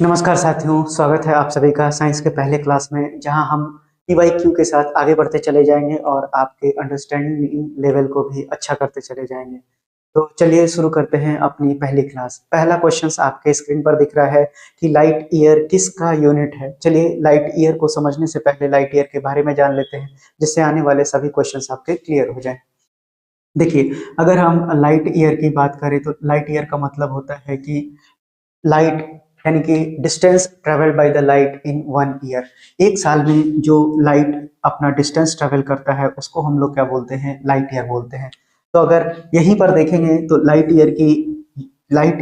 नमस्कार साथियों, स्वागत है आप सभी का साइंस के पहले क्लास में, जहां हम पीवाईक्यू के साथ आगे बढ़ते चले जाएंगे और आपके अंडरस्टैंडिंग लेवल को भी अच्छा करते चले जाएंगे। तो चलिए शुरू करते हैं अपनी पहली क्लास। पहला क्वेश्चन आपके स्क्रीन पर दिख रहा है कि लाइट ईयर किसका यूनिट है। चलिए लाइट ईयर को समझने से पहले लाइट ईयर के बारे में जान लेते हैं, जिससे आने वाले सभी क्वेश्चन आपके क्लियर हो जाए। देखिए, अगर हम लाइट ईयर की बात करें तो लाइट ईयर का मतलब होता है कि लाइट यानी कि distance travelled by the light in 1 year. एक साल में जो लाइट अपना डिस्टेंस ट्रेवल करता है उसको हम लोग क्या बोलते हैं, लाइट ईयर बोलते हैं। तो अगर यहीं पर देखेंगे तो लाइट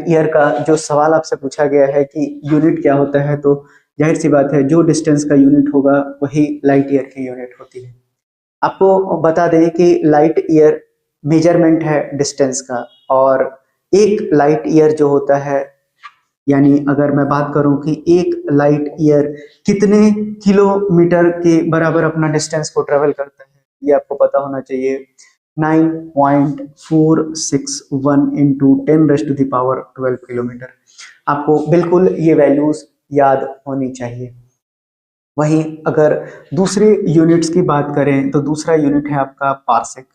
ईयर का जो सवाल आपसे पूछा गया है कि यूनिट क्या होता है, तो जाहिर सी बात है जो डिस्टेंस का यूनिट होगा वही लाइट ईयर की यूनिट होती है। आपको बता दें कि लाइट ईयर मेजरमेंट है डिस्टेंस का, और एक लाइट ईयर जो होता है, यानी अगर मैं बात करूं कि एक लाइट ईयर कितने किलोमीटर के बराबर अपना डिस्टेंस को ट्रेवल करता है, ये आपको पता होना चाहिए। 9.461 इंटू 10⁻12 किलोमीटर। आपको बिल्कुल ये वैल्यूज याद होनी चाहिए। वहीं अगर दूसरे यूनिट्स की बात करें तो दूसरा यूनिट है आपका पार्सेक।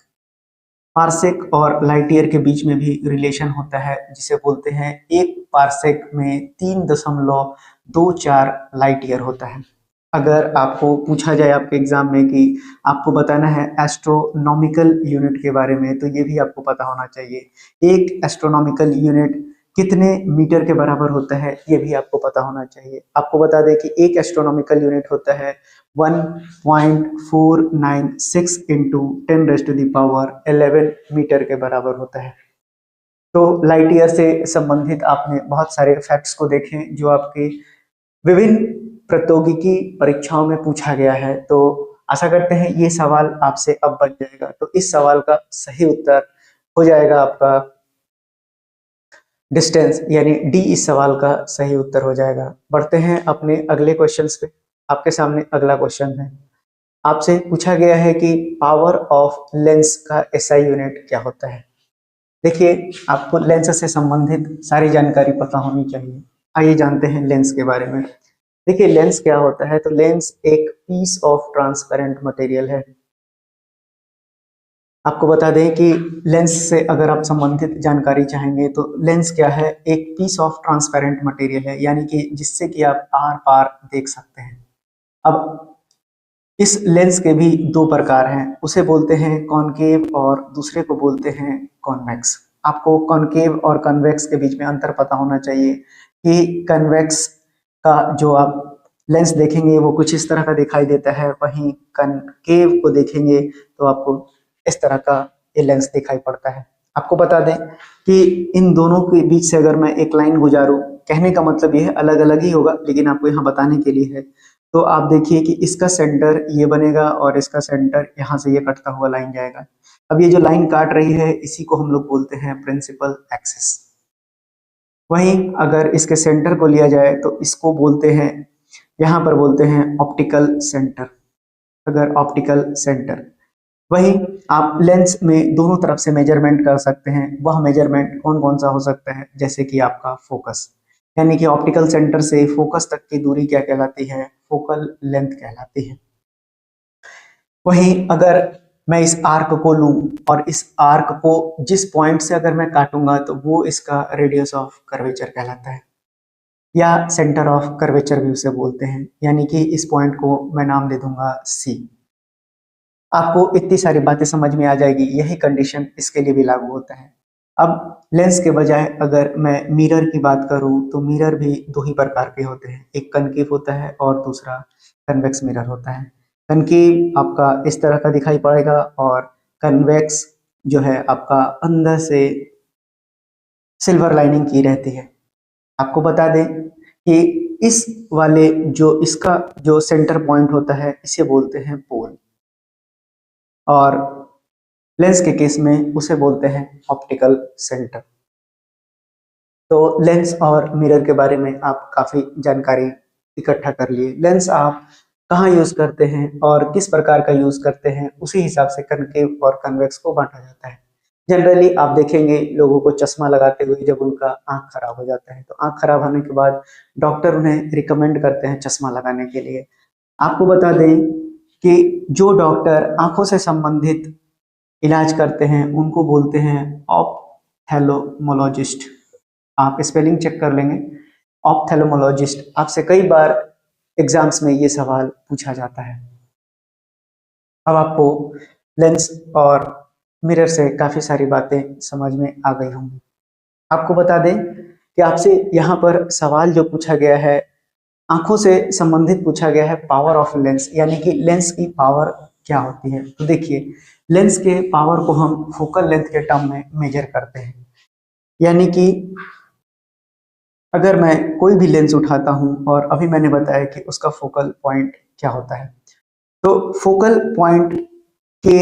पार्सेक और लाइट ईयर के बीच में भी रिलेशन होता है, जिसे बोलते हैं एक पार्सेक में 3.24 लाइट ईयर होता है। अगर आपको पूछा जाए आपके एग्जाम में कि आपको बताना है एस्ट्रोनॉमिकल यूनिट के बारे में, तो ये भी आपको पता होना चाहिए। एक एस्ट्रोनॉमिकल यूनिट कितने मीटर के बराबर होता है, ये भी आपको पता होना चाहिए। आपको बता दें कि एक एस्ट्रोनॉमिकल यूनिट होता है 1.496 इंटू 10⁻11 मीटर के बराबर होता है। तो लाइट ईयर से संबंधित आपने बहुत सारे फैक्ट्स को देखे जो आपके विभिन्न प्रौद्योगिकी परीक्षाओं में पूछा गया है। तो आशा करते हैं ये सवाल आपसे अब बन जाएगा। तो इस सवाल का सही उत्तर हो जाएगा आपका डिस्टेंस, यानी डी इस सवाल का सही उत्तर हो जाएगा। बढ़ते हैं अपने अगले क्वेश्चंस पे। आपके सामने अगला क्वेश्चन है। आपसे पूछा गया है कि पावर ऑफ लेंस का एसआई यूनिट क्या होता है। देखिए, आपको लेंस से संबंधित सारी जानकारी पता होनी चाहिए। आइए जानते हैं लेंस के बारे में। देखिए, लेंस क्या होता है, तो लेंस एक पीस ऑफ ट्रांसपेरेंट मटेरियल है। आपको बता दें कि लेंस से अगर आप संबंधित जानकारी चाहेंगे तो लेंस क्या है, एक पीस ऑफ ट्रांसपेरेंट मटेरियल है, यानी कि जिससे कि आप आर पार देख सकते हैं। अब इस लेंस के भी दो प्रकार हैं, उसे बोलते हैं कॉनकेव और दूसरे को बोलते हैं कॉन्वेक्स। आपको कॉनकेव और कन्वेक्स के बीच में अंतर पता होना चाहिए कि कन्वेक्स का जो आप लेंस देखेंगे वो कुछ इस तरह का दिखाई देता है, वहीं कनकेव को देखेंगे तो आपको इस तरह का ये लेंस दिखाई पड़ता है। आपको बता दें कि इन दोनों के बीच से अगर मैं एक लाइन गुजारूं, कहने का मतलब ये है अलग अलग ही होगा, लेकिन आपको यहाँ बताने के लिए है। तो आप देखिए कि इसका सेंटर ये बनेगा और इसका सेंटर यहाँ से ये कटता हुआ लाइन जाएगा। अब ये जो लाइन काट रही है इसी को हम लोग बोलते हैं प्रिंसिपल एक्सिस। वहीं अगर इसके सेंटर को लिया जाए तो इसको बोलते हैं, यहाँ पर बोलते हैं ऑप्टिकल सेंटर। अगर ऑप्टिकल सेंटर, वहीं आप लेंस में दोनों तरफ से मेजरमेंट कर सकते हैं। वह मेजरमेंट कौन कौन सा हो सकता है, जैसे कि आपका फोकस, यानी कि ऑप्टिकल सेंटर से फोकस तक की दूरी क्या कहलाती है, फोकल लेंथ कहलाती है। वहीं अगर मैं इस आर्क को लूं और इस आर्क को जिस पॉइंट से अगर मैं काटूंगा तो वो इसका रेडियस ऑफ कर्वेचर कहलाता है, या सेंटर ऑफ कर्वेचर भी उसे बोलते हैं, यानी कि इस पॉइंट को मैं नाम दे दूंगा सी। आपको इतनी सारी बातें समझ में आ जाएगी, यही कंडीशन इसके लिए भी लागू होता है। अब लेंस के बजाय अगर मैं मिरर की बात करूं तो मिरर भी दो ही प्रकार के होते हैं, एक कनकेव होता है और दूसरा कन्वेक्स मिरर होता है। कनकेव आपका इस तरह का दिखाई पड़ेगा और कन्वेक्स जो है आपका अंदर से सिल्वर लाइनिंग की रहती है। आपको बता दें कि इस वाले जो इसका जो सेंटर पॉइंट होता है इसे बोलते हैं पोल, और लेंस के केस में उसे बोलते हैं ऑप्टिकल सेंटर। तो लेंस और मिरर के बारे में आप काफी जानकारी इकट्ठा कर लिए। लेंस आप कहाँ यूज करते हैं और किस प्रकार का यूज करते हैं, उसी हिसाब से कनकेव और कन्वेक्स को बांटा जाता है। जनरली आप देखेंगे लोगों को चश्मा लगाते हुए जब उनका आंख खराब हो जाता है, तो आंख खराब होने के बाद डॉक्टर उन्हें रिकमेंड करते हैं चश्मा लगाने के लिए। आपको बता दें कि जो डॉक्टर आंखों से संबंधित इलाज करते हैं उनको बोलते हैं ऑप्थेल्मोलॉजिस्ट। आप स्पेलिंग चेक कर लेंगे, ऑप्थेल्मोलॉजिस्ट। आपसे कई बार एग्जाम्स में ये सवाल पूछा जाता है। अब आपको लेंस और मिरर से काफी सारी बातें समझ में आ गई होंगी। आपको बता दें कि आपसे यहाँ पर सवाल जो पूछा गया है आंखों से संबंधित पूछा गया है, पावर ऑफ लेंस, यानी कि लेंस की पावर क्या होती है। तो देखिए, लेंस के पावर को हम फोकल लेंथ के टर्म में मेजर करते हैं। यानी कि अगर मैं कोई भी लेंस उठाता हूं और अभी मैंने बताया कि उसका फोकल पॉइंट क्या होता है, तो फोकल पॉइंट के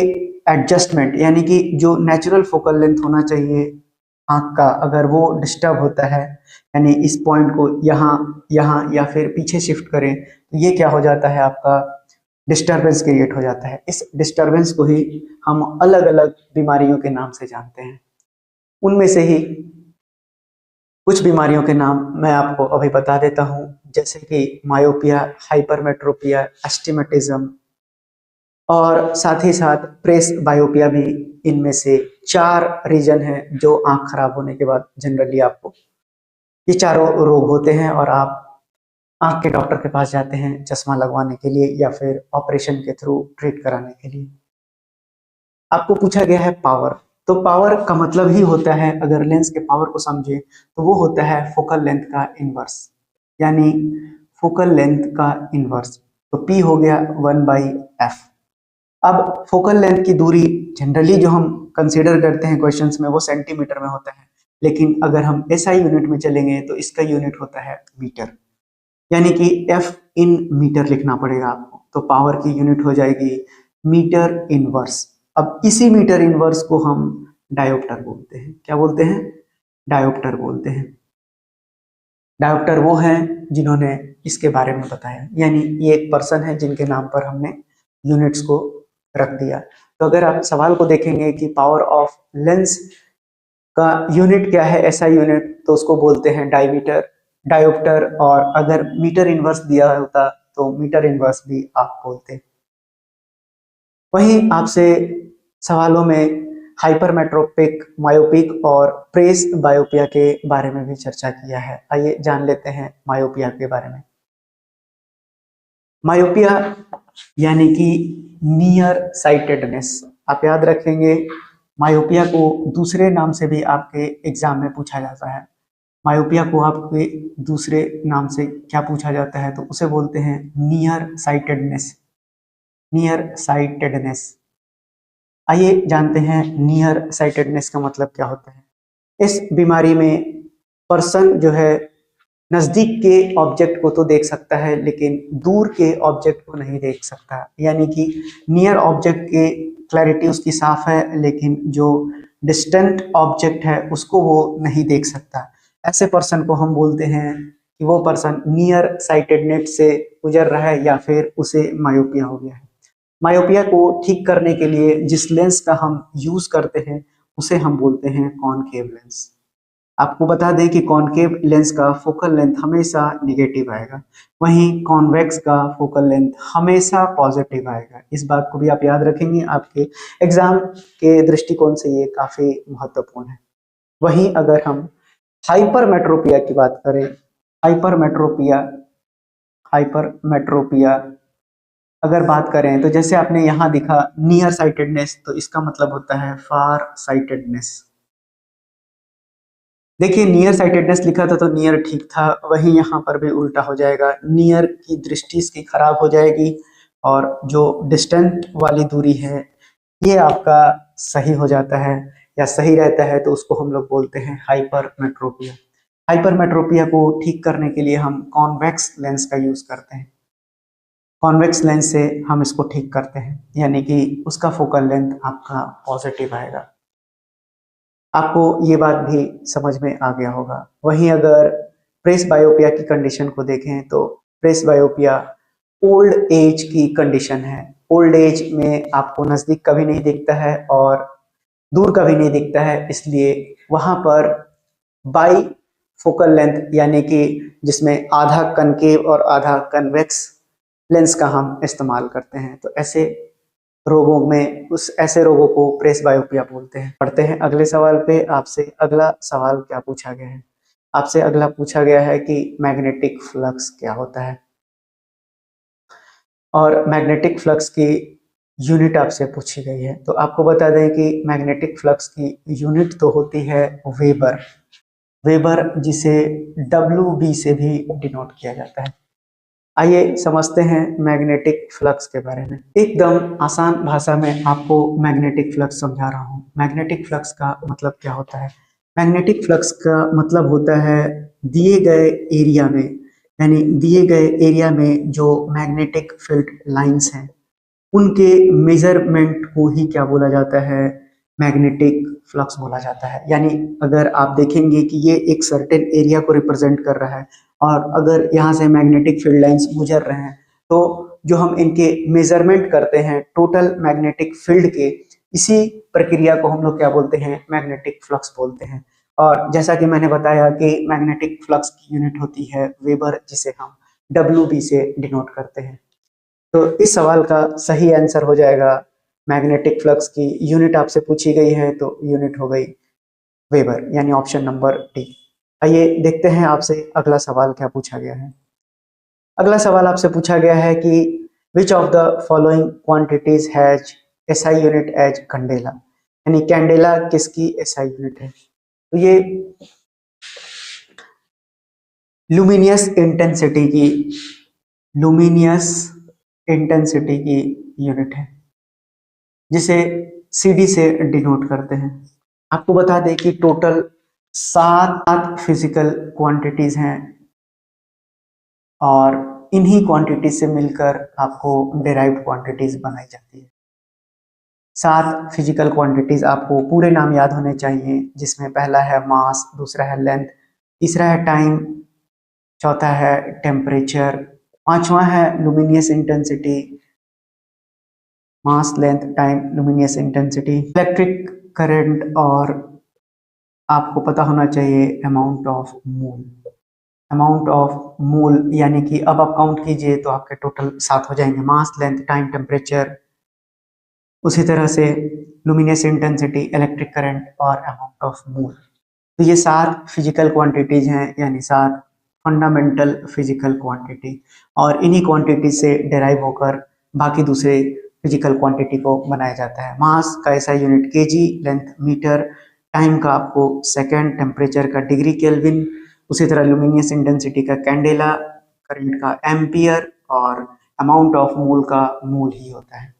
एडजस्टमेंट, यानी कि जो नेचुरल फोकल लेंथ होना चाहिए आंख का, अगर वो डिस्टर्ब होता है, यानी इस पॉइंट को यहाँ यहाँ या फिर पीछे शिफ्ट करें, तो ये क्या हो जाता है, आपका डिस्टरबेंस क्रिएट हो जाता है। इस डिस्टरबेंस को ही हम अलग अलग बीमारियों के नाम से जानते हैं। उनमें से ही कुछ बीमारियों के नाम मैं आपको अभी बता देता हूँ, जैसे कि मायोपिया, हाइपरमेट्रोपिया, एस्टिमेटिज्म और साथ ही साथ प्रेस बायोपिया भी इनमें से 4 रीजन है जो आंख खराब होने के बाद जनरली आपको ये चारों रोग होते हैं और आप आंख के डॉक्टर के पास जाते हैं चश्मा लगवाने के लिए या फिर ऑपरेशन के थ्रू ट्रीट कराने के लिए। आपको पूछा गया है पावर, तो पावर का मतलब ही होता है, अगर लेंस के पावर को समझे तो वो होता है फोकल लेंथ का इनवर्स, यानी फोकल लेंथ का इनवर्स। तो P हो गया 1/f। अब फोकल लेंथ की दूरी जनरली जो हम कंसीडर करते हैं क्वेश्चंस में वो सेंटीमीटर में होता है, लेकिन अगर हम SI यूनिट में चलेंगे तो इसका यूनिट होता है मीटर, यानी कि F इन मीटर लिखना पड़ेगा आपको। तो पावर की यूनिट हो जाएगी मीटर इनवर्स। अब इसी मीटर इनवर्स को हम डायोप्टर बोलते हैं। क्या बोलते हैं? डायोप्टर बोलते हैं। डायोप्टर वो हैं जिन्होंने इसके बारे में बताया, यानी ये एक पर्सन है जिनके नाम पर हमने यूनिट्स को रख दिया। तो अगर आप सवाल को देखेंगे कि पावर ऑफ लेंस का यूनिट क्या है, SI यूनिट, तो उसको बोलते हैं डायमीटर, डायोप्टर। और अगर मीटर इनवर्स दिया होता तो मीटर इनवर्स भी आप बोलते। वहीं आपसे सवालों में हाइपरमेट्रोपिक, मायोपिक और प्रेस बायोपिया के बारे में भी चर्चा किया है। आइए जान लेते हैं मायोपिया के बारे में। मायोपिया यानी कि नियर साइटेडनेस। आप याद रखेंगे, मायोपिया को दूसरे नाम से भी आपके एग्जाम में पूछा जाता है। मायोपिया को आपके दूसरे नाम से क्या पूछा जाता है, तो उसे बोलते हैं नियर साइटेडनेस। Near sightedness. आइए जानते हैं नियर साइटेडनेस का मतलब क्या होता है। इस बीमारी में पर्सन जो है नजदीक के ऑब्जेक्ट को तो देख सकता है लेकिन दूर के ऑब्जेक्ट को नहीं देख सकता, यानी कि नियर ऑब्जेक्ट के क्लैरिटी उसकी साफ है लेकिन जो डिस्टेंट ऑब्जेक्ट है उसको वो नहीं देख सकता। ऐसे पर्सन को हम बोलते हैं कि वो पर्सन नियर साइटेडनेस से गुजर रहा है या फिर उसे मायोपिया हो गया है। मायोपिया को ठीक करने के लिए जिस लेंस का हम यूज करते हैं उसे हम बोलते हैं कॉनकेव लेंस। आपको बता दें कि कॉनकेव लेंस का फोकल लेंथ हमेशा निगेटिव आएगा, वहीं कॉन्वेक्स का फोकल लेंथ हमेशा पॉजिटिव आएगा। इस बात को भी आप याद रखेंगे, आपके एग्जाम के दृष्टिकोण से ये काफी महत्वपूर्ण है। वहीं अगर हम हाइपरमेट्रोपिया की बात करें, हाइपरमेट्रोपिया हाइपरमेट्रोपिया अगर बात करें तो जैसे आपने यहाँ दिखा नियर साइटेडनेस, तो इसका मतलब होता है फार साइटेडनेस। देखिए नियर साइटेडनेस लिखा था तो नियर ठीक था, वहीं यहाँ पर भी उल्टा हो जाएगा। नियर की दृष्टि इसकी खराब हो जाएगी और जो डिस्टेंट वाली दूरी है ये आपका सही हो जाता है या सही रहता है, तो उसको हम लोग बोलते हैं हाइपरमेट्रोपिया। हाइपरमेट्रोपिया को ठीक करने के लिए हम कॉन्वेक्स लेंस का यूज करते हैं। कॉन्वेक्स लेंस से हम इसको ठीक करते हैं, यानी कि उसका फोकल लेंथ आपका पॉजिटिव आएगा। आपको ये बात भी समझ में आ गया होगा। वहीं अगर प्रेस बायोपिया की कंडीशन को देखें तो प्रेस बायोपिया ओल्ड एज की कंडीशन है। ओल्ड एज में आपको नजदीक कभी नहीं दिखता है और दूर का भी नहीं दिखता है, इसलिए वहां पर बाई फोकल लेंथ यानी कि जिसमें आधा कनकेव और आधा कन्वेक्स लेंस का हम इस्तेमाल करते हैं। तो ऐसे रोगों में ऐसे रोगों को प्रेस बायोपिया बोलते हैं। पढ़ते हैं अगले सवाल पे। आपसे अगला सवाल क्या पूछा गया है? आपसे अगला पूछा गया है कि मैग्नेटिक फ्लक्स क्या होता है, और मैग्नेटिक फ्लक्स की यूनिट आपसे पूछी गई है। तो आपको बता दें कि मैग्नेटिक फ्लक्स की यूनिट तो होती है वेबर, वेबर जिसे WB से भी डिनोट किया जाता है। आइए समझते हैं मैग्नेटिक फ्लक्स के बारे में। एकदम आसान भाषा में आपको मैग्नेटिक फ्लक्स समझा रहा हूँ। मैग्नेटिक फ्लक्स का मतलब क्या होता है? मैग्नेटिक फ्लक्स का मतलब होता है दिए गए एरिया में, यानी दिए गए एरिया में जो मैग्नेटिक फील्ड लाइंस हैं उनके मेजरमेंट को ही क्या बोला जाता है? मैग्नेटिक फ्लक्स बोला जाता है। यानी अगर आप देखेंगे कि ये एक सर्टेन एरिया को रिप्रेजेंट कर रहा है और अगर यहाँ से मैग्नेटिक फील्ड लाइंस गुजर रहे हैं तो जो हम इनके मेजरमेंट करते हैं टोटल मैग्नेटिक फील्ड के, इसी प्रक्रिया को हम लोग क्या बोलते हैं? मैग्नेटिक फ्लक्स बोलते हैं। और जैसा कि मैंने बताया कि मैग्नेटिक फ्लक्स की यूनिट होती है वेबर, जिसे हम WB से डिनोट करते हैं। तो इस सवाल का सही आंसर हो जाएगा मैग्नेटिक फ्लक्स की यूनिट आपसे पूछी गई है तो यूनिट हो गई वेबर, यानी ऑप्शन नंबर डी। आइए देखते हैं आपसे अगला सवाल क्या पूछा गया है। अगला सवाल आपसे पूछा गया है कि which of the following quantities has SI unit as candela, यानी कैंडेला किसकी SI यूनिट है? तो ये लुमिनियस इंटेंसिटी की लुमिनियस इंटेंसिटी की यूनिट है, जिसे CD से डिनोट करते हैं। आपको बता दें कि टोटल 7 फिजिकल क्वांटिटीज हैं और इन्हीं क्वांटिटीज से मिलकर आपको डेराइव्ड क्वांटिटीज बनाई जाती है। 7 फिजिकल क्वांटिटीज आपको पूरे नाम याद होने चाहिए, जिसमें पहला है मास, दूसरा है लेंथ, तीसरा है टाइम, चौथा है टेम्परेचर, पांचवा है luminous intensity, mass, length, time, luminous intensity, electric current, और आपको पता होना चाहिए amount of mole. Amount of mole यानी कि अब आप काउंट कीजिए तो आपके टोटल 7 हो जाएंगे, मास, लेंथ, टाइम, टेम्परेचर, उसी तरह से लुमिनियस इंटेंसिटी, इलेक्ट्रिक करंट और अमाउंट ऑफ मोल। तो ये 7 फिजिकल क्वांटिटीज हैं, यानी 7 फंडामेंटल फिजिकल क्वांटिटी, और इन्हीं क्वांटिटी से डिराइव होकर बाकी दूसरे फिजिकल क्वांटिटी को बनाया जाता है। मास का ऐसा unit KG, length metre, time का आपको सेकंड, टेम्परेचर का डिग्री केल्विन, उसी तरह लुमिनियस इंटेंसिटी का कैंडेला, करंट का एम्पियर और अमाउंट ऑफ मोल का मोल ही होता है।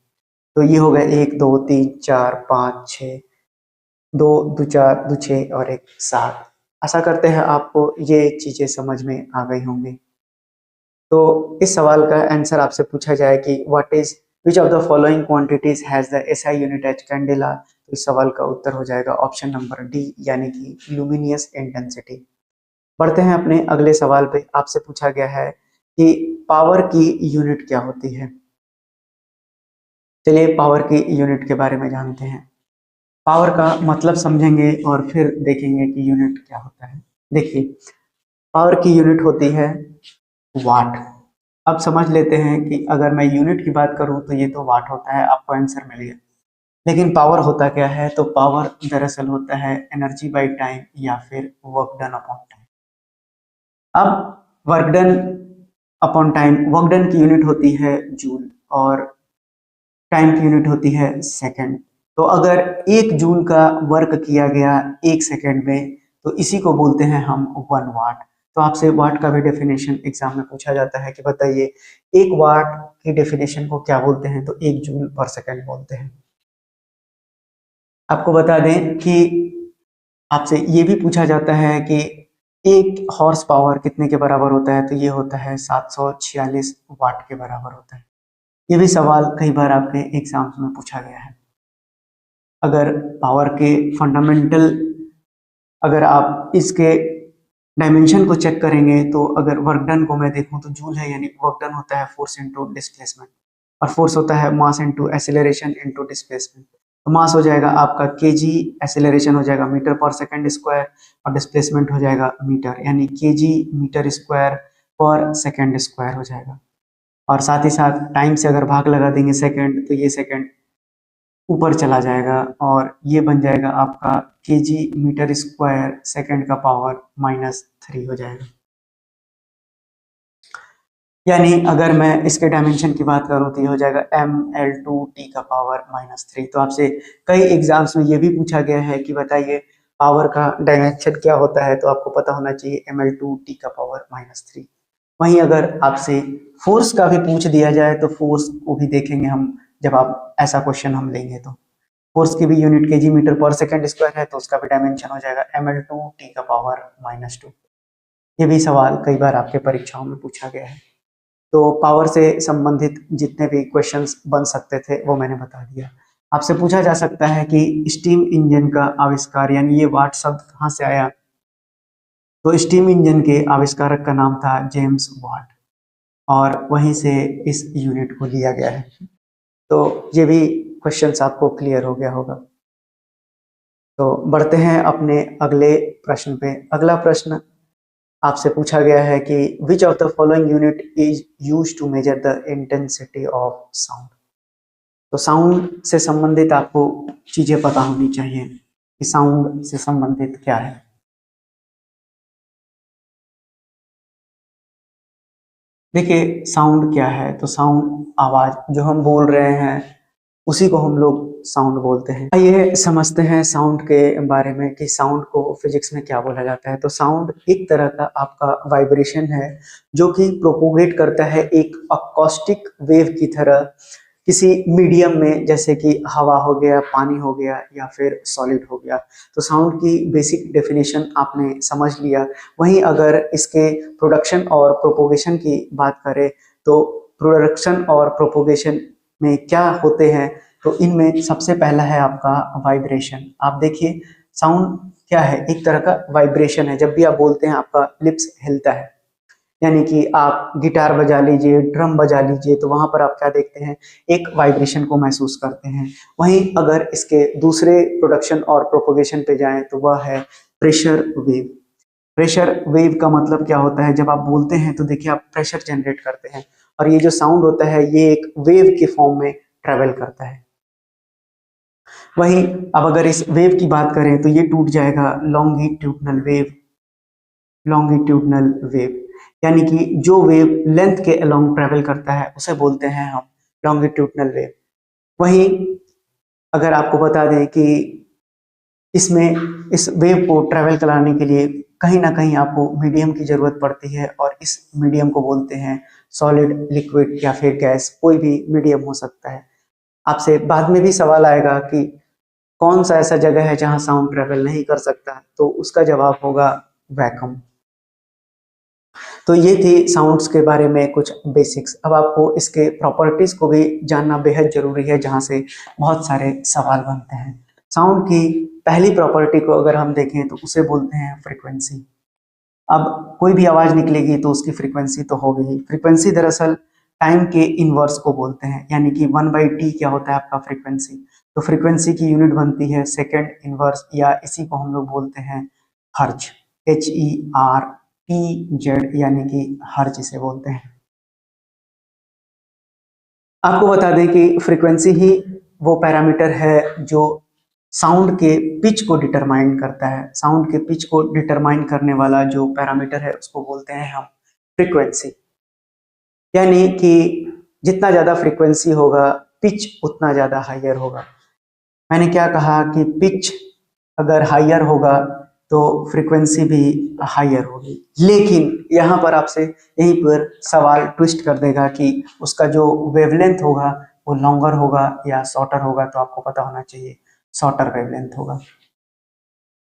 तो ये हो गए 1 2 3 4 5 6, 2 2 4 2 6 और 1 7। आशा करते हैं आपको ये चीजें समझ में आ गई होंगी। तो इस सवाल का आंसर आपसे पूछा जाए कि what is which of the following quantities has the SI unit as candela, तो इस सवाल का उत्तर हो जाएगा ऑप्शन नंबर डी, यानी कि लुमिनियस इंटेंसिटी। बढ़ते हैं अपने अगले सवाल पे। आपसे पूछा गया है कि पावर की यूनिट क्या होती है। चलिए पावर की यूनिट के बारे में जानते हैं। पावर का मतलब समझेंगे और फिर देखेंगे कि यूनिट क्या होता है। देखिए, पावर की यूनिट होती है वाट। अब समझ लेते हैं कि अगर मैं यूनिट की बात करूं तो ये तो वाट होता है, आपको आंसर मिल गया। लेकिन पावर होता क्या है? तो पावर दरअसल होता है एनर्जी बाय टाइम या फिर वर्क डन अपॉन टाइम। अब work done upon time, work done की यूनिट होती है जूल और टाइम की यूनिट होती है सेकंड। तो अगर 1 जूल का वर्क किया गया 1 सेकंड में तो इसी को बोलते हैं हम 1 वाट। तो आपसे वाट का भी डेफिनेशन एग्जाम में पूछा जाता है कि बताइए 1 वाट की डेफिनेशन को क्या बोलते हैं? तो 1 जूल पर सेकंड बोलते हैं। आपको बता दें कि आपसे ये भी पूछा जाता है कि 1 हॉर्स पावर कितने के बराबर होता है? तो ये होता है 746 वाट के बराबर होता है। ये भी सवाल कई बार आपके एग्जाम्स में पूछा गया है। अगर पावर के फंडामेंटल, अगर आप इसके डायमेंशन को चेक करेंगे तो अगर वर्क डन को मैं देखूं तो जूल है, यानी वर्क डन होता है फोर्स इनटू डिस्प्लेसमेंट, और फोर्स होता है mass into acceleration into displacement. तो मास हो जाएगा आपका केजी, एक्सेलरेशन हो जाएगा मीटर पर सेकंड स्क्वायर और डिस्प्लेसमेंट हो जाएगा मीटर, यानी केजी मीटर स्क्वायर पर सेकंड स्क्वायर हो जाएगा। और साथ ही साथ टाइम से अगर भाग लगा देंगे सेकंड, तो ये सेकंड ऊपर चला जाएगा और ये बन जाएगा आपका केजी मीटर स्क्वायर सेकंड का पावर -3 हो जाएगा। यानी अगर मैं इसके डायमेंशन की बात करूं तो ये हो जाएगा ml2t का पावर -3। तो आपसे कई एग्जाम्स में ये भी पूछा गया है कि बताइए पावर का डायमेंशन क्या होता है, तो आपको पता होना चाहिए ml2t का पावर -3। वहीं अगर आपसे फोर्स का भी पूछ दिया जाए तो फोर्स को भी देखेंगे हम, जब आप ऐसा क्वेश्चन हम लेंगे तो फोर्स की भी यूनिट केजी मीटर पर सेकंड स्क्वायर है, तो उसका भी डायमेंशन हो जाएगा ml2t का पावर -2। ये भी सवाल कई बार आपके परीक्षाओं में पूछा गया है। तो पावर से संबंधित जितने भी क्वेश्चंस बन सकते थे वो मैंने बता दिया। आपसे पूछा जा सकता है कि स्टीम इंजन का आविष्कार, यानी ये वाट शब्द कहाँ से आया, तो स्टीम इंजन के आविष्कारक का नाम था जेम्स वाट, और वहीं से इस यूनिट को लिया गया है। तो ये भी क्वेश्चंस आपको क्लियर हो गया होगा। तो बढ़ते हैं अपने अगले प्रश्न पे। अगला प्रश्न आपसे पूछा गया है कि which of the following unit is used to measure the intensity of sound. तो साउंड से संबंधित आपको चीजें पता होनी चाहिए कि साउंड से संबंधित क्या है। देखिए साउंड क्या है, तो साउंड आवाज, जो हम बोल रहे हैं उसी को हम लोग साउंड बोलते हैं। आइए समझते हैं साउंड के बारे में कि साउंड को फिजिक्स में क्या बोला जाता है। तो साउंड एक तरह का आपका वाइब्रेशन है जो कि प्रोपोगेट करता है एक अकॉस्टिक वेव की तरह किसी मीडियम में, जैसे कि हवा हो गया, पानी हो गया या फिर सॉलिड हो गया। तो साउंड की बेसिक डेफिनेशन आपने समझ लिया। वहीं अगर इसके प्रोडक्शन और प्रोपोगेशन की बात करें तो प्रोडक्शन और प्रोपोगेशन में क्या होते हैं, तो इनमें सबसे पहला है आपका वाइब्रेशन। आप देखिए साउंड क्या है, एक तरह का वाइब्रेशन है। जब भी आप बोलते हैं आपका लिप्स हिलता है, यानी कि आप गिटार बजा लीजिए, ड्रम बजा लीजिए, तो वहां पर आप क्या देखते हैं, एक वाइब्रेशन को महसूस करते हैं। वहीं अगर इसके दूसरे प्रोडक्शन और प्रोपोगेशन पे जाएं तो वह है प्रेशर वेव। प्रेशर वेव का मतलब क्या होता है, जब आप बोलते हैं तो देखिए आप प्रेशर जनरेट करते हैं और ये जो साउंड होता है ये एक वेव के फॉर्म में ट्रेवल करता है। वहीं अब अगर इस वेव की बात करें तो ये टूट जाएगा लॉन्गिट्यूडनल वेव। लॉन्गिट्यूडनल वेव यानी कि जो वेव लेंथ के अलोंग ट्रेवल करता है उसे बोलते हैं हम लॉन्गिट्यूडनल वेव। वहीं अगर आपको बता दें कि इसमें इस वेव को ट्रेवल कराने के लिए कहीं ना कहीं आपको मीडियम की जरूरत पड़ती है और इस मीडियम को बोलते हैं सॉलिड, लिक्विड या फिर गैस, कोई भी मीडियम हो सकता है। आपसे बाद में भी सवाल आएगा कि कौन सा ऐसा जगह है जहां साउंड ट्रेवल नहीं कर सकता, तो उसका जवाब होगा वैक्यूम। तो ये थी साउंड्स के बारे में कुछ बेसिक्स। अब आपको इसके प्रॉपर्टीज को भी जानना बेहद जरूरी है, जहां से बहुत सारे सवाल बनते हैं। साउंड की पहली प्रॉपर्टी को अगर हम देखें तो उसे बोलते हैं फ्रीक्वेंसी। अब कोई भी आवाज निकलेगी तो उसकी फ्रीक्वेंसी तो होगी। फ्रीक्वेंसी दरअसल टाइम के इनवर्स को बोलते हैं, यानी कि 1/t क्या होता है आपका फ्रीक्वेंसी। तो फ्रीक्वेंसी की यूनिट बनती है सेकेंड इनवर्स, या इसी को हम लोग बोलते हैं हर्ज, HERTZ, यानी कि हर्ज इसे बोलते हैं। आपको बता दें कि फ्रीक्वेंसी ही वो पैरामीटर है जो साउंड के पिच को डिटरमाइन करता है। साउंड के पिच को डिटरमाइन करने वाला जो पैरामीटर है उसको बोलते हैं हम फ्रीक्वेंसी। यानी कि जितना ज्यादा फ्रीक्वेंसी होगा पिच उतना ज्यादा हाइयर होगा। मैंने क्या कहा कि पिच अगर हाइयर होगा तो फ्रीक्वेंसी भी हाइयर होगी। लेकिन यहाँ पर आपसे यहीं पर सवाल ट्विस्ट कर देगा कि उसका जो वेवलेंथ होगा वो लॉन्गर होगा या शॉर्टर होगा। तो आपको पता होना चाहिए शॉर्टर वेवलेंथ होगा।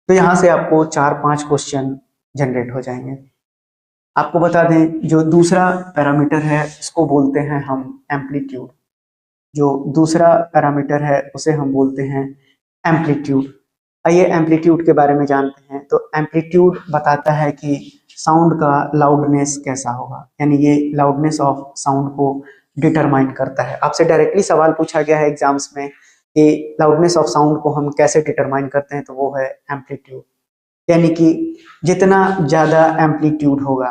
तो यहाँ से आपको 4-5 क्वेश्चन जनरेट हो जाएंगे। आपको बता दें जो दूसरा पैरामीटर है उसको बोलते हैं हम एम्पलीट्यूड। जो दूसरा पैरामीटर है उसे हम बोलते हैं एम्पलीट्यूड। आइए एम्पलीट्यूड के बारे में जानते हैं। तो एम्पलीट्यूड बताता है कि साउंड का लाउडनेस कैसा होगा, यानी ये लाउडनेस ऑफ साउंड को डिटरमाइन करता है। आपसे डायरेक्टली सवाल पूछा गया है एग्जाम्स में कि लाउडनेस ऑफ साउंड को हम कैसे डिटरमाइन करते हैं, तो वो है एम्पलीट्यूड। यानी कि जितना ज़्यादा एम्पलीट्यूड होगा,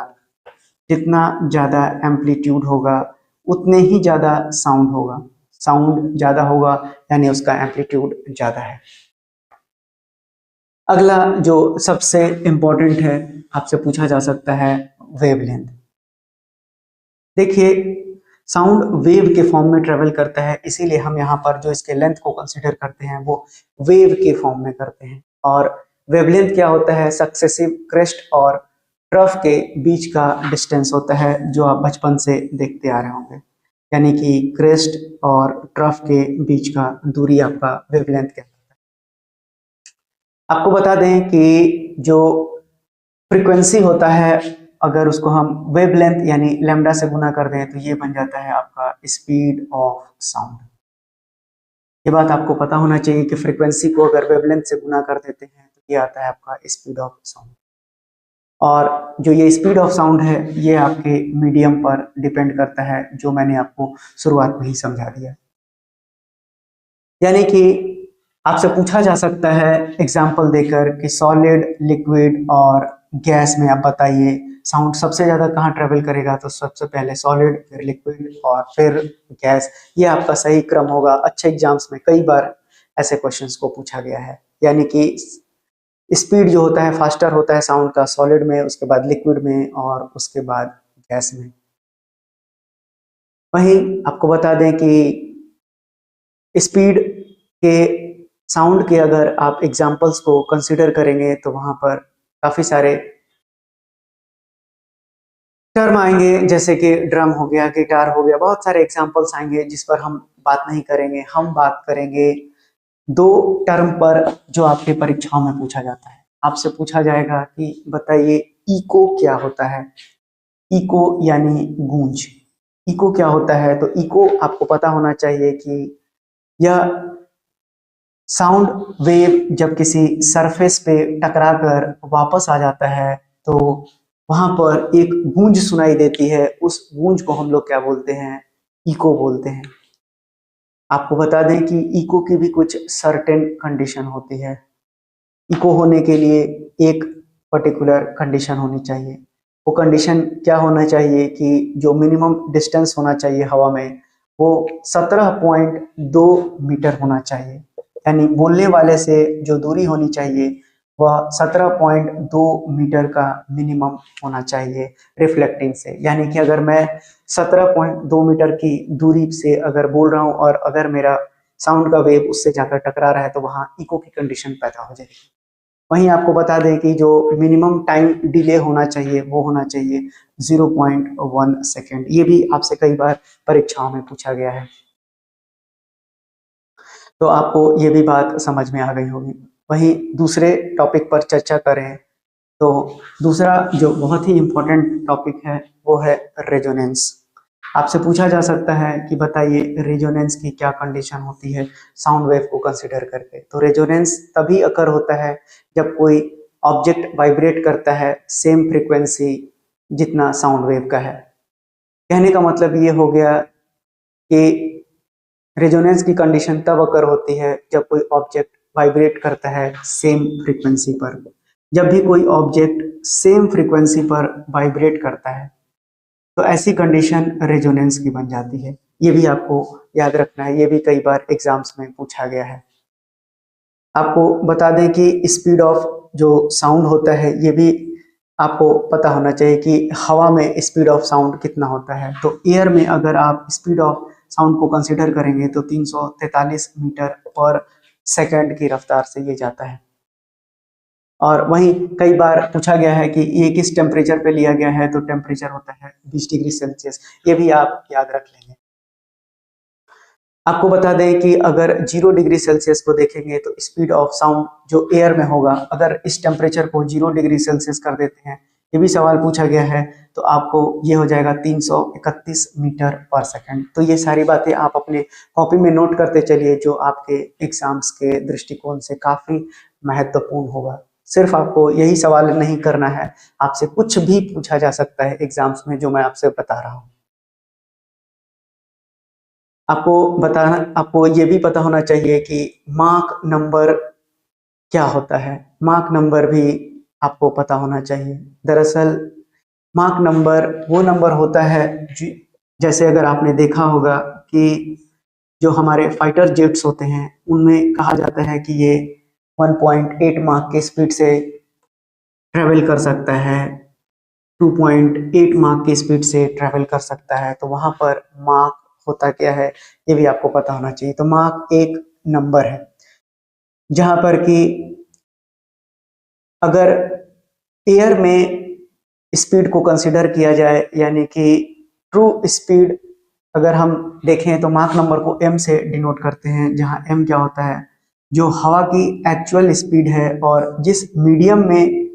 जितना ज़्यादा एम्पलीट्यूड होगा उतने ही ज़्यादा साउंड होगा। साउंड ज़्यादा होगा यानी उसका एम्पलीट्यूड ज़्यादा है। अगला जो सबसे इम्पोर्टेंट है, आपसे पूछा जा सकता है वेवलेंथ। देखिए, साउंड वेव के फॉर्म में ट्रेवल करता है, इसीलिए हम यहाँ पर जो इसके लेंथ को कंसीडर करते हैं वो वेव के फॉर्म में करते हैं। और वेवलेंथ क्या होता है? सक्सेसिव क्रेस्ट और ट्रफ के बीच का डिस्टेंस होता है, जो आप बचपन से देखते आ रहे होंगे। यानी कि क्रेस्ट और ट्रफ के बीच का दूरी आपका वेवलेंथ कहलाता है। आपको बता दें कि जो फ्रीक्वेंसी होता है, अगर उसको हम वेवलेंथ यानी लैम्डा से गुना कर दें तो ये बन जाता है आपका स्पीड ऑफ साउंड। ये बात आपको पता होना चाहिए कि फ्रीक्वेंसी को अगर वेवलेंथ से गुना कर देते हैं तो ये आता है आपका स्पीड ऑफ साउंड। और जो ये स्पीड ऑफ साउंड है ये आपके मीडियम पर डिपेंड करता है, जो मैंने आपको शुरुआत में ही समझा दिया। यानी कि आपसे पूछा जा सकता है एग्जाम्पल देकर कि सॉलिड, लिक्विड और गैस में आप बताइए साउंड सबसे ज्यादा कहाँ ट्रेवल करेगा, तो सबसे पहले सॉलिड, फिर लिक्विड और फिर गैस। ये आपका सही क्रम होगा। अच्छे एग्जाम्स में कई बार ऐसे क्वेश्चंस को पूछा गया है। यानी कि स्पीड जो होता है फास्टर होता है साउंड का सॉलिड में, उसके बाद लिक्विड में और उसके बाद गैस में। वहीं आपको बता दें कि स्पीड के साउंड के अगर आप एग्जाम्पल्स को कंसिडर करेंगे तो वहां पर काफी सारे टर्म आएंगे, जैसे कि ड्रम हो गया, गिटार हो गया, बहुत सारे एग्जाम्पल्स आएंगे जिस पर हम बात नहीं करेंगे। हम बात करेंगे दो टर्म पर जो आपके परीक्षाओं में पूछा जाता है। आपसे पूछा जाएगा कि बताइए इको क्या होता है। इको यानी गूंज। इको क्या होता है? तो इको आपको पता होना चाहिए कि यह साउंड वेव जब किसी सरफेस पे टकराकर वापस आ जाता है तो वहां पर एक गूंज सुनाई देती है। उस गूंज को हम लोग क्या बोलते हैं? इको बोलते हैं। आपको बता दें कि इको की भी कुछ सर्टेन कंडीशन होती है। इको होने के लिए एक पर्टिकुलर कंडीशन होनी चाहिए। वो कंडीशन क्या होना चाहिए कि जो मिनिमम डिस्टेंस होना चाहिए हवा में वो 17.2 मीटर होना चाहिए। यानी बोलने वाले से जो दूरी होनी चाहिए वह 17.2 मीटर का मिनिमम होना चाहिए रिफ्लेक्टिंग से। यानी कि अगर मैं 17.2 मीटर की दूरी से अगर बोल रहा हूँ और अगर मेरा साउंड का वेव उससे जाकर टकरा रहा है तो वहाँ इको की कंडीशन पैदा हो जाएगी। वहीं आपको बता दें कि जो मिनिमम टाइम डिले होना चाहिए वो होना चाहिए 0.1 सेकेंड। ये भी आपसे कई बार परीक्षाओं में पूछा गया है, तो आपको ये भी बात समझ में आ गई होगी। वहीं दूसरे टॉपिक पर चर्चा करें तो दूसरा जो बहुत ही इम्पोर्टेंट टॉपिक है वो है रेजोनेंस। आपसे पूछा जा सकता है कि बताइए रेजोनेंस की क्या कंडीशन होती है साउंड वेव को कंसिडर करके। तो रेजोनेंस तभी अकर होता है जब कोई ऑब्जेक्ट वाइब्रेट करता है सेम फ्रीक्वेंसी जितना साउंड वेव का है। कहने का मतलब ये हो गया कि रेजोनेंस की कंडीशन तब अकर होती है जब कोई ऑब्जेक्ट वाइब्रेट करता है सेम फ्रीक्वेंसी पर। जब भी कोई ऑब्जेक्ट सेम फ्रीक्वेंसी पर वाइब्रेट करता है तो ऐसी कंडीशन रेजोनेंस की बन जाती है। ये भी आपको याद रखना है, ये भी कई बार एग्जाम्स में पूछा गया है। आपको बता दें कि स्पीड ऑफ जो साउंड होता है ये भी आपको पता होना चाहिए कि हवा में स्पीड ऑफ साउंड कितना होता है। तो एयर में अगर आप स्पीड ऑफ साउंड को कंसीडर करेंगे तो 343 मीटर पर सेकंड की रफ्तार से ये जाता है। और वहीं कई बार पूछा गया है कि ये किस टेम्परेचर पे लिया गया है, तो टेम्परेचर होता है 20 डिग्री सेल्सियस। ये भी आप याद रख लेंगे। आपको बता दें कि अगर 0 डिग्री सेल्सियस को देखेंगे तो स्पीड ऑफ साउंड जो एयर में होगा, अगर इस टेम्परेचर को 0 डिग्री सेल्सियस कर देते हैं, ये भी सवाल पूछा गया है, तो आपको ये हो जाएगा 331 मीटर पर सेकंड। तो ये सारी बातें आप अपने कॉपी में नोट करते चलिए, जो आपके एग्जाम्स के दृष्टिकोण से काफी महत्वपूर्ण होगा। सिर्फ आपको यही सवाल नहीं करना है, आपसे कुछ भी पूछा जा सकता है एग्जाम्स में जो मैं आपसे बता रहा हूँ। आपको ये भी पता होना चाहिए कि माक नंबर क्या होता है। माक नंबर भी आपको पता होना चाहिए। दरअसल माक नंबर वो नंबर होता है जैसे अगर आपने देखा होगा कि जो हमारे फाइटर जेट्स होते हैं उनमें कहा जाता है कि ये 1.8 माक की स्पीड से ट्रेवल कर सकता है, 2.8 माक की स्पीड से ट्रेवल कर सकता है। तो वहां पर माक होता क्या है ये भी आपको पता होना चाहिए। तो माक एक नंबर है जहां पर कि अगर एयर में स्पीड को कंसीडर किया जाए, यानी कि ट्रू स्पीड अगर हम देखें तो माक नंबर को m से डिनोट करते हैं, जहां m क्या होता है जो हवा की एक्चुअल स्पीड है और जिस मीडियम में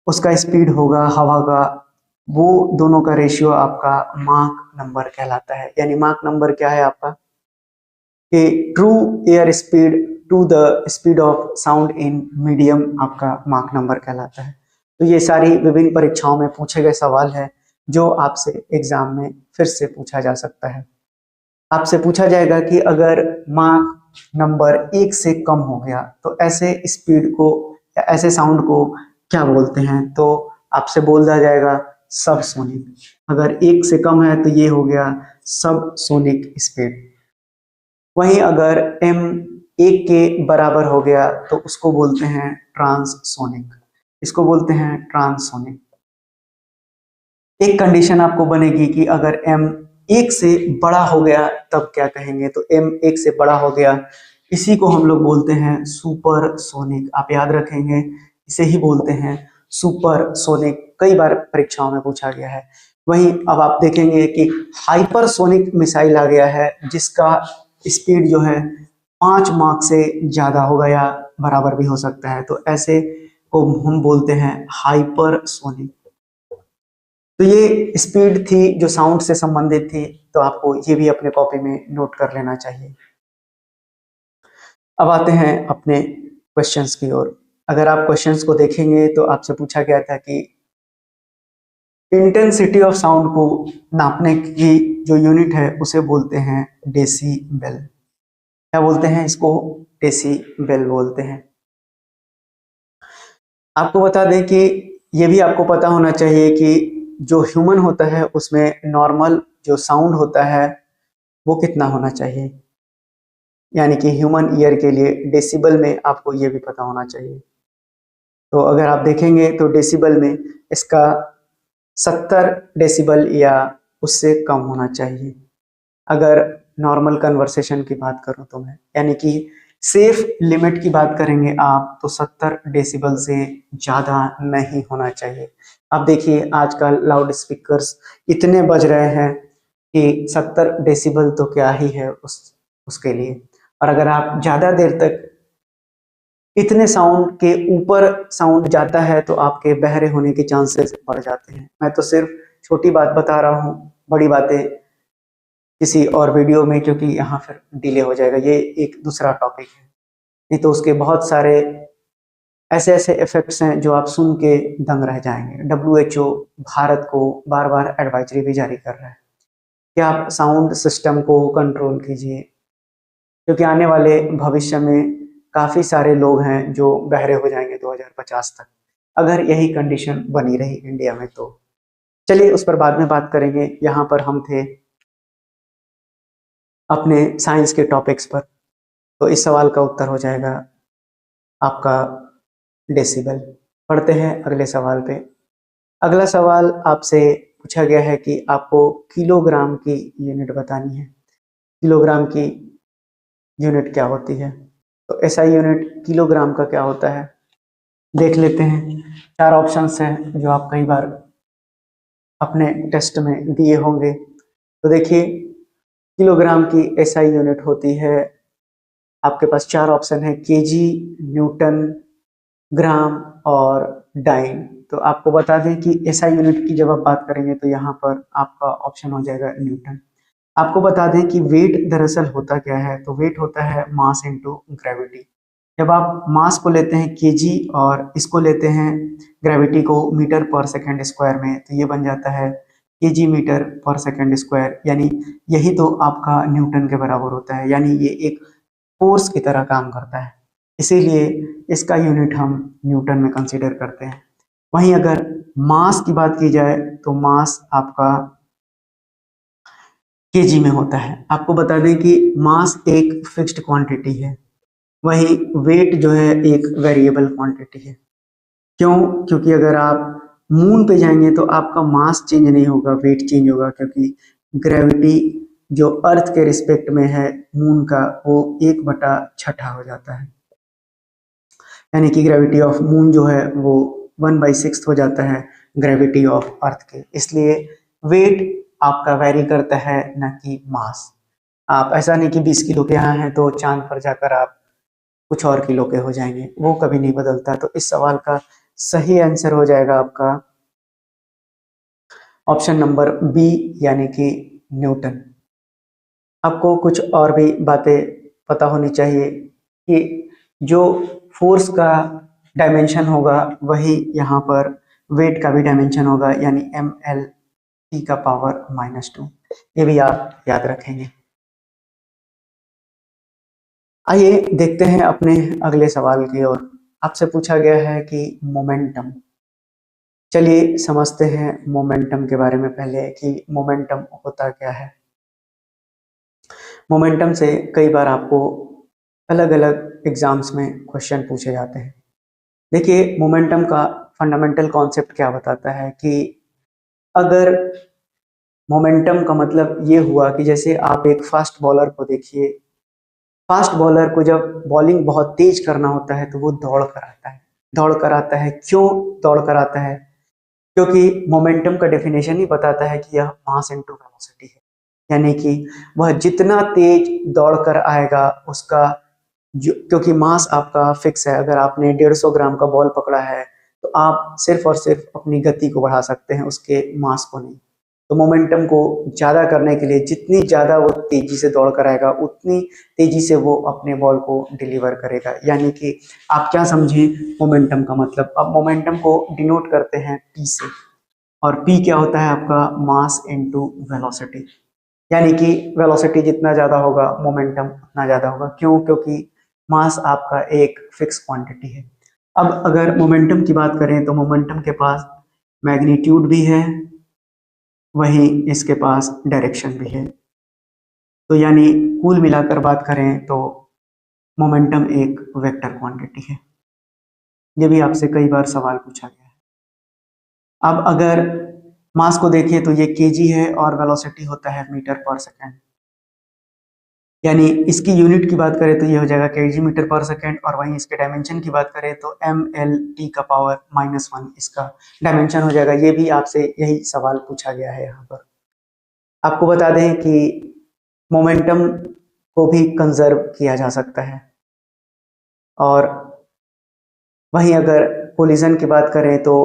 उसका स्पीड होगा हवा का, वो दोनों का रेशियो आपका माक नंबर कहलाता है। यानी माक नंबर क्या है आपका कि true air speed to the speed of sound in medium आपका माक नंबर कहलाता है। तो ये सारी विभिन्न परीक्षाओं में पूछे गए सवाल है जो आपसे एग्जाम में फिर से पूछा जा सकता है। आपसे पूछा जाएगा कि अगर माक नंबर 1 से कम हो गया तो ऐसे स्पीड को या ऐसे साउंड को क्या बोलते हैं, तो आपसे बोला जाएगा सब सोनिक। अगर 1 से कम है तो ये हो गया सब सोनिक स्पीड। वहीं अगर m 1 के बराबर हो गया तो उसको बोलते हैं ट्रांससोनिक। इसको बोलते हैं ट्रांससोनिक। एक कंडीशन आपको बनेगी कि अगर m 1 से बड़ा हो गया तब क्या कहेंगे, तो m 1 से बड़ा हो गया इसी को हम लोग बोलते हैं सुपरसोनिक। आप याद रखेंगे इसे ही बोलते हैं सुपरसोनिक। कई बार परीक्षाओं में पूछा गया है। वहीं अब आप देखेंगे कि हाइपरसोनिक मिसाइल आ गया है जिसका स्पीड जो है 5 माक से ज्यादा होगा या बराबर भी हो सकता है, तो ऐसे को हम बोलते हैं हाइपरसोनिक। तो ये स्पीड थी जो साउंड से संबंधित थी, तो आपको ये भी अपने कॉपी में नोट कर लेना चाहिए। अब आते हैं अपने क्वेश्चंस की ओर। अगर आप क्वेश्चंस को देखेंगे तो आपसे पूछा गया था कि इंटेंसिटी ऑफ साउंड को नापने की जो यूनिट है उसे बोलते हैं डेसीबेल। क्या बोलते हैं इसको? डेसीबेल बोलते हैं। आपको बता दें कि ये भी आपको पता होना चाहिए कि जो ह्यूमन होता है उसमें नॉर्मल जो साउंड होता है वो कितना होना चाहिए, यानी कि ह्यूमन ईयर के लिए डेसिबल में आपको ये भी पता होना चाहिए। तो अगर आप देखेंगे तो डेसिबल में इसका 70 डेसिबल या उससे कम होना चाहिए। अगर नॉर्मल कन्वर्सेशन की बात करूं तो मैं, यानी कि सेफ लिमिट की बात करेंगे आप, तो 70 डेसिबल से ज़्यादा नहीं होना चाहिए। अब देखिए आजकल लाउड स्पीकर्स इतने बज रहे हैं कि 70 डेसिबल तो क्या ही है उसके लिए। और अगर आप ज़्यादा देर तक इतने साउंड के ऊपर साउंड जाता है तो आपके बहरे होने के चांसेस बढ़ जाते हैं। मैं तो सिर्फ छोटी बात बता रहा हूँ, बड़ी बातें किसी और वीडियो में, क्योंकि यहाँ फिर डिले हो जाएगा, ये एक दूसरा टॉपिक है। नहीं तो उसके बहुत सारे ऐसे ऐसे इफेक्ट्स हैं जो आप सुन के दंग रह जाएंगे। WHO भारत को बार बार एडवाइजरी भी जारी कर रहा है कि आप साउंड सिस्टम को कंट्रोल कीजिए, क्योंकि आने वाले भविष्य में काफी सारे लोग हैं जो बहरे हो जाएंगे 2050 तक, अगर यही कंडीशन बनी रही इंडिया में तो। चलिए उस पर बाद में बात करेंगे। यहाँ पर हम थे अपने साइंस के टॉपिक्स पर, तो इस सवाल का उत्तर हो जाएगा आपका डेसिबल। पढ़ते हैं अगले सवाल पे। अगला सवाल आपसे पूछा गया है कि आपको किलोग्राम की यूनिट बतानी है। किलोग्राम की यूनिट क्या होती है, तो ऐसा यूनिट किलोग्राम का क्या होता है देख लेते हैं। 4 ऑप्शंस हैं जो आप कई बार अपने टेस्ट में दिए होंगे। तो देखिए किलोग्राम की एसआई यूनिट होती है, आपके पास 4 ऑप्शन है, केजी, न्यूटन, ग्राम और डाइन। तो आपको बता दें कि एसआई यूनिट की जब आप बात करेंगे तो यहाँ पर आपका ऑप्शन हो जाएगा न्यूटन। आपको बता दें कि वेट दरअसल होता क्या है, तो वेट होता है मास इनटू ग्रेविटी। जब आप मास को लेते हैं केजी और इसको लेते हैं ग्रेविटी को मीटर पर सेकंड स्क्वायर में, तो ये बन जाता है केजी मीटर पर सेकंड स्क्वायर, यानी यही तो आपका न्यूटन के बराबर होता है, यानी ये एक फोर्स की तरह काम करता है, इसीलिए इसका यूनिट हम न्यूटन में कंसीडर करते हैं। वहीं अगर मास की बात की जाए तो मास आपका केजी में होता है। आपको बता दें कि मास एक फिक्स्ड क्वांटिटी है, वहीं वेट जो है एक वेरिएबल क्वांटिटी है। क्यों? क्योंकि अगर आप मून पे जाएंगे तो आपका मास चेंज नहीं होगा, वेट चेंज होगा, क्योंकि ग्रेविटी जो अर्थ के रिस्पेक्ट में है मून का, वो 1/6 हो जाता है, यानी कि ग्रेविटी ऑफ मून जो है वो 1/6 हो जाता है ग्रेविटी ऑफ अर्थ के। इसलिए वेट आपका वैरी करता है, न कि मास। आप ऐसा नहीं कि 20 किलो के यहाँ हैं तो चांद पर जाकर आप कुछ और किलो के हो जाएंगे, वो कभी नहीं बदलता। तो इस सवाल का सही आंसर हो जाएगा आपका ऑप्शन नंबर बी, यानी कि न्यूटन। आपको कुछ और भी बातें पता होनी चाहिए कि जो फोर्स का डायमेंशन होगा वही यहाँ पर वेट का भी डायमेंशन होगा, यानी ml का पावर -2। ये भी आप याद रखेंगे। आइए देखते हैं अपने अगले सवाल की ओर। आपसे पूछा गया है कि मोमेंटम। चलिए समझते हैं मोमेंटम के बारे में पहले कि मोमेंटम होता क्या है। मोमेंटम से कई बार आपको अलग अलग एग्जाम्स में क्वेश्चन पूछे जाते हैं। देखिए, मोमेंटम का फंडामेंटल कॉन्सेप्ट क्या बताता है कि अगर मोमेंटम का मतलब ये हुआ कि जैसे आप एक फास्ट बॉलर को देखिए, फास्ट बॉलर को जब बॉलिंग बहुत तेज करना होता है तो वो दौड़ कर आता है। दौड़ कर आता है, क्यों दौड़ कर आता है? क्योंकि मोमेंटम का डेफिनेशन ही बताता है कि यह मास इनटू वेलोसिटी है, यानी कि वह जितना तेज दौड़ कर आएगा उसका जो, क्योंकि मास आपका फिक्स है। अगर आपने 150 ग्राम का बॉल पकड़ा है तो आप सिर्फ और सिर्फ अपनी गति को बढ़ा सकते हैं, उसके मास को नहीं। तो मोमेंटम को ज्यादा करने के लिए जितनी ज्यादा वो तेजी से दौड़ कर आएगा उतनी तेजी से वो अपने बॉल को डिलीवर करेगा। यानी कि आप क्या समझे मोमेंटम का मतलब? अब मोमेंटम को डिनोट करते हैं पी से, और पी क्या होता है आपका? Mass into velocity. यानी कि वेलोसिटी जितना ज्यादा होगा मोमेंटम उतना ज्यादा होगा। क्यों? क्योंकि मास आपका एक फिक्स क्वांटिटी है। अब अगर मोमेंटम की बात करें तो मोमेंटम के पास मैग्नीट्यूड भी है, वहीं इसके पास डायरेक्शन भी है। तो यानी कुल मिलाकर बात करें तो मोमेंटम एक वेक्टर क्वांटिटी है। ये भी आपसे कई बार सवाल पूछा गया है। अब अगर मास को देखें तो ये केजी है और वेलोसिटी होता है मीटर पर सेकेंड, यानी इसकी यूनिट की बात करें तो ये हो जाएगा केजी मीटर पर सेकेंड, और वहीं इसके डायमेंशन की बात करें तो ml का पावर -1 इसका डायमेंशन हो जाएगा। ये भी आपसे यही सवाल पूछा गया है। यहाँ पर आपको बता दें कि मोमेंटम को भी कंजर्व किया जा सकता है, और वहीं अगर कोलिजन की बात करें तो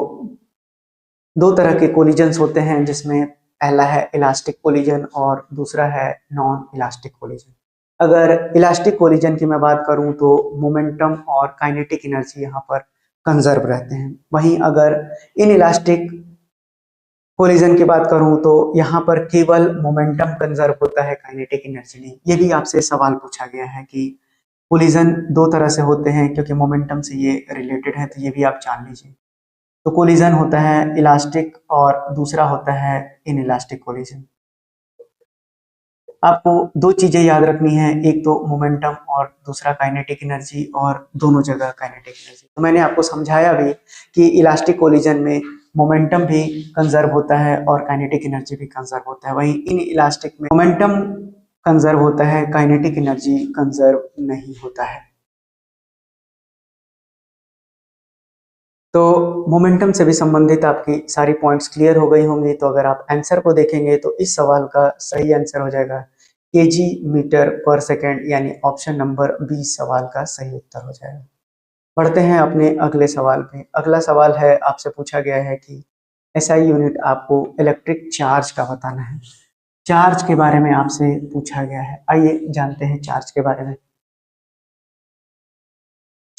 दो तरह के कोलिजन्स होते हैं, जिसमें पहला है इलास्टिक कोलिजन और दूसरा है नॉन इलास्टिक कोलिजन। अगर इलास्टिक कोलिजन की मैं बात करूं तो मोमेंटम और काइनेटिक एनर्जी यहाँ पर कंजर्व रहते हैं। वहीं अगर इन इलास्टिक कोलिजन की बात करूं तो यहाँ पर केवल मोमेंटम कंजर्व होता है, काइनेटिक एनर्जी नहीं। ये भी आपसे सवाल पूछा गया है कि कोलिजन दो तरह से होते हैं, क्योंकि मोमेंटम से ये रिलेटेड है, तो ये भी आप जान लीजिए। तो कोलिजन होता है इलास्टिक और दूसरा होता है इन इलास्टिक कोलिजन। आपको दो चीजें याद रखनी है, एक तो मोमेंटम और दूसरा काइनेटिक एनर्जी, और दोनों जगह काइनेटिक एनर्जी। तो मैंने आपको समझाया भी कि इलास्टिक कोलिजन में मोमेंटम भी कंजर्व होता है और काइनेटिक एनर्जी भी कंजर्व होता है, वहीं इन इलास्टिक में मोमेंटम कंजर्व होता है, काइनेटिक एनर्जी कंजर्व नहीं होता है। तो मोमेंटम से भी संबंधित आपकी सारी पॉइंट्स क्लियर हो गई होंगी। तो अगर आप आंसर को देखेंगे तो इस सवाल का सही आंसर हो जाएगा केजी मीटर पर सेकेंड, यानी ऑप्शन नंबर 20 सवाल का सही उत्तर हो जाएगा। बढ़ते हैं अपने अगले सवाल पे। अगला सवाल है, आपसे पूछा गया है कि एसआई यूनिट आपको इलेक्ट्रिक चार्ज का बताना है। चार्ज के बारे में आपसे पूछा गया है। आइए जानते हैं चार्ज के बारे में।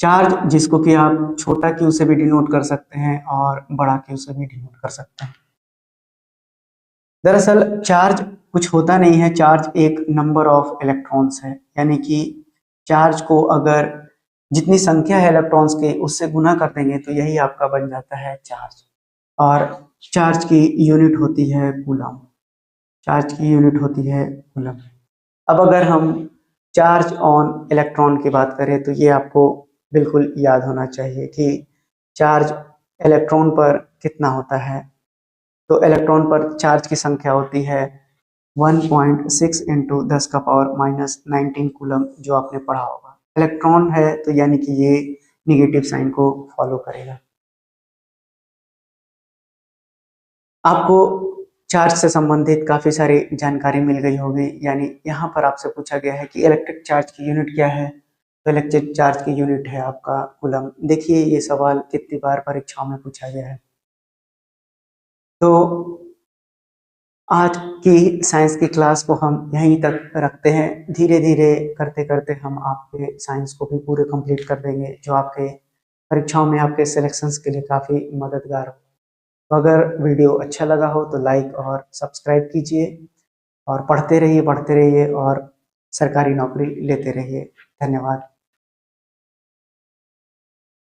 चार्ज, जिसको कि आप छोटा क्यू से भी डिनोट कर सकते हैं और बड़ा क्यू से भी डिनोट कर सकते हैं। दरअसल चार्ज कुछ होता नहीं है, चार्ज एक नंबर ऑफ इलेक्ट्रॉन्स है, यानी कि चार्ज को अगर जितनी संख्या है इलेक्ट्रॉन्स के उससे गुना कर देंगे तो यही आपका बन जाता है चार्ज। और चार्ज की यूनिट होती है कूलम, चार्ज की यूनिट होती है कूलम। अब अगर हम चार्ज ऑन इलेक्ट्रॉन की बात करें तो ये आपको बिल्कुल याद होना चाहिए कि चार्ज इलेक्ट्रॉन पर कितना होता है। तो इलेक्ट्रॉन पर चार्ज की संख्या होती है 1.6 इंटू 10 का पावर माइनस 19 कूलम, जो आपने पढ़ा होगा। इलेक्ट्रॉन है तो यानी कि ये निगेटिव साइन को फॉलो करेगा। आपको चार्ज से संबंधित काफी सारी जानकारी मिल गई होगी, यानी यहाँ पर आपसे पूछा गया है कि इलेक्ट्रिक चार्ज की यूनिट क्या है, तो इलेक्ट्रिक चार्ज की यूनिट है आपका कूलम। देखिए ये सवाल कितनी बार परीक्षाओं में पूछा गया है। तो आज की साइंस की क्लास को हम यहीं तक रखते हैं। धीरे धीरे करते करते हम आपके साइंस को भी पूरे कंप्लीट कर देंगे, जो आपके परीक्षाओं में आपके सिलेक्शंस के लिए काफ़ी मददगार हो। तो अगर वीडियो अच्छा लगा हो तो लाइक और सब्सक्राइब कीजिए और पढ़ते रहिए और सरकारी नौकरी लेते रहिए। धन्यवाद।